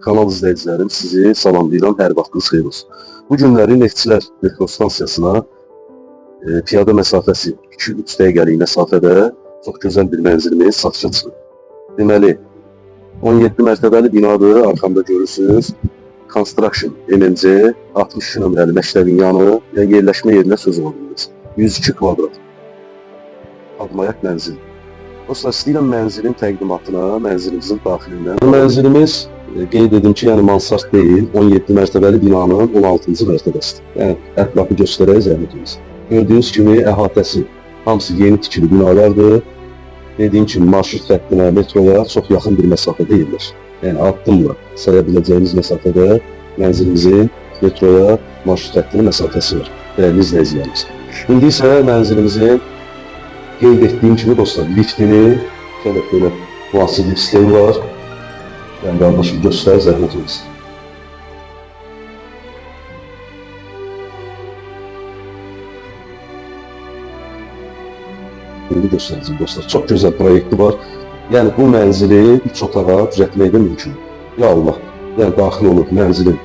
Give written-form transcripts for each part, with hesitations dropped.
Kanal izləyicilərim, sizi salamlayıram, hər vaxtınız xeyir olsun. Bu günləri Neftçilər metrostansiyasına piyada məsafəsi 2-3 dəqiqəlik məsafədə çox gözəl bir mənzilimiz satışa çıxır. Deməli, 17 mərtəbəli binadır, arxamda görürsünüz. Construction MMC 62 nömrəli məktəbin yanı və yerləşmə yerinə söz olunuz. 102 kvadrat. Admayak mənzil. Dostlar, istəyirəm mənzilin təqdimatına, mənzilimizin daxilindən. Mənzilimiz qeyd edim ki, yəni mansard deyil, 17 mərtəbəli binanın 16-cı mərtəbəsidir. Yəni, ətrafı göstərək zəhmətimiz. Gördüyünüz kimi əhatəsi, hamısı yeni tikili binalardır. Dediyim kimi, marşrut xəttinə, metroya çox yaxın bir məsafədə yerləşir. Yəni, addımla saya biləcəyimiz məsafədə mənzilimizin metroya, marşrut xəttinə məsafəsi var. Dəyərli izləyicilərimiz. İndi isə mənzilimizin qeyd etdiyim kimi dostlar, liftini, belə müasir lift sistemi var. Yəni, qardaşım göstər zəhmətimiz. İndi göstərəcəm dostlar, çox gözəl proyekti var. Yəni, bu mənzili 3 otağa düzəltmək də mümkün. Ya Allah, yəni daxil olub mənzilin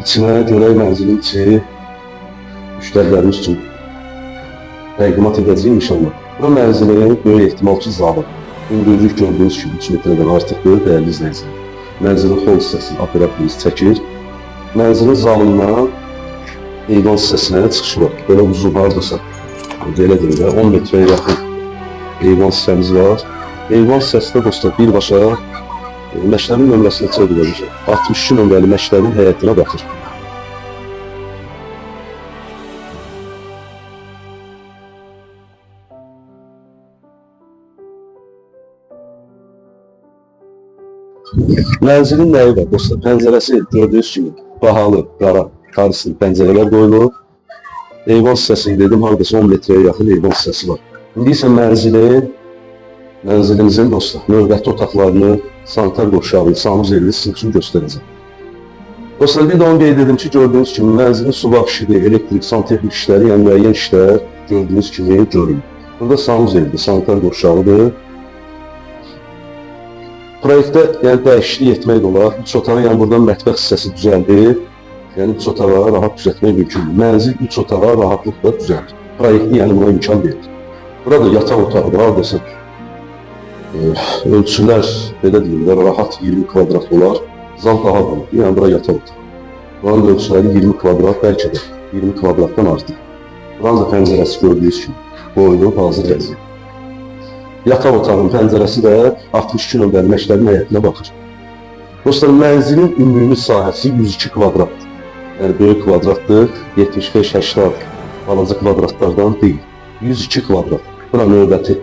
içinə, görək mənzilin içi müştərilərimiz üçün təqdimat edəcəyim inşallah. Bu mənzilin böyük ehtimal ki, zalı. Hündürlük gördüyünüz kimi 3 metrədən artıqdır, dəyərli izləyicilər. Mənzilin xol hissəsini operatorimiz çəkir. Mənzilin zalından eyvan hissəsinə çıxışı var. Belə uzun hardasa, belə deyil də, 10 metrəyə yaxın eyvan hissəmiz var. Eyvan hissəsində dostlar birbaşa məktəbin nömrəsini çevirəcək. 62 nömrəli məktəbin həyətinə baxır. Mənzilin nəyi var dostlar? Pəncərəsi gördüyünüz kimi bahalı, qara, karisli pəncərələr qoyulur. Eyvan hissəsi dedim, haradasa 10 metrəyə yaxın eyvan hissəsi var. İndi isə mənzilimizin dostlar, növbəti otaqlarını, sanitar qurşağını, sanuz elini sizin üçün göstərəcəm. Dostlar, bir də onu qeyd edim ki, gördüyünüz kimi mənzilin su baxışıdır, elektrik, santexnik işləri, yəni müəyyən işlər gördüyünüz kimi görülür. Burada sanuz elidir, sanitar qurşağıdır. Proyektdə yəni, dəyişiklik etmək də olar. 3 otağı, yəni buradan mətbəx hissəsi düzəldir. Yəni 3 otağa rahat düzəltmək mümkündür. Mənzil 3 otağa rahatlıqla düzəldir. Proyektli yəni buna imkan verir. Burada yataq otağıdır, haradasa ölçülər, belə deyirlər, rahat 20 kvadrat olar. Zal daha qalır, yəni bura yataq otağı. Buranın ölçüləri 20 kvadrat, bəlkə də 20 kvadratdan artıq. Buranın da pəncərəsi gördüyünüz kimi qoyulub, hazır vəziyyət. Yataq otağının pəncərəsi də 62 nömrəli məktəbin həyətinə baxır. Dostlar, mənzilin ümumi sahəsi 102 kvadratdır. Yəni, böyük kvadratdır, 75-80 balaca kvadratlardan deyil. 102 kvadrat. Bura növbəti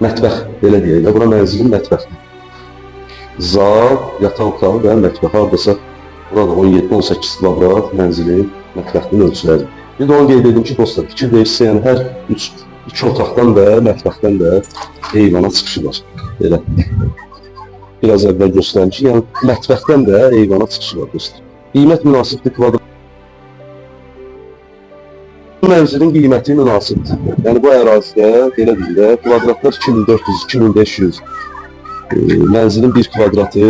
mətbəx, belə deyək, bura mənzilin mətbəxdir. Zal, yataq otağı və mətbəx haradasa, burada 17-18 kvadrat mənzilin mətbəxinin ölçüləri. Bir də onu qeyd edim ki, dostlar, fikir verirsə, yəni hər 2 otaqdan da, mətbəxdən də eyvana çıxışı var. Belə. Biraz əvvəl göstərmişik, yəni mətbəxdən də eyvana çıxışı var, dostlar. Qiymət münasibdir kvadrat. Bu mənzilin qiyməti münasibdir. Yəni bu ərazidə, belə deyil də, kvadratlar 2400-2500. Mənzilin 1 kvadratı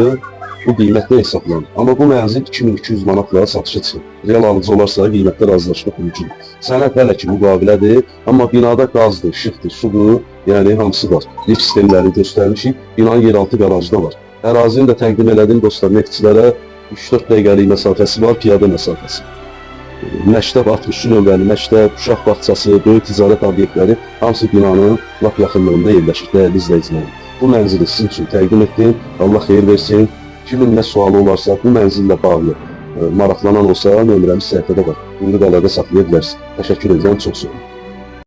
bu qiymətlə hesablanır. Amma bu mənzil 2200 manatla satışa çıxır. Real alıcı olarsa qiymətlər razılaşmaq mümkündür. Sənəd hələ ki müqavilədir, amma binada qazdır, işıqdır, sudur, yəni hamısı var. Lift sistemləri göstərmişik, binanın yeraltı qarajı da var. Ərazini də təqdim elədim dostlar, neftçilərə 3-4 dəqiqəlik məsafəsi var, piyada məsafəsi. Məktəb 63 nömrəli məktəb, uşaq bağçası, böyük ticarət obyektləri hamısı binanın lap yaxınlığında yerləşir, dəyərli izləyicilərim. Bu mənzili sizin üçün təqdim etdim, Allah xeyir versin. Kimin nə sualı olarsa, bu mənzillə bağlı maraqlanan olsa, nömrəmiz səhifədə var. İndi qalada saxlaya bilərsiniz. Təşəkkür edirəm, çox sağ olun.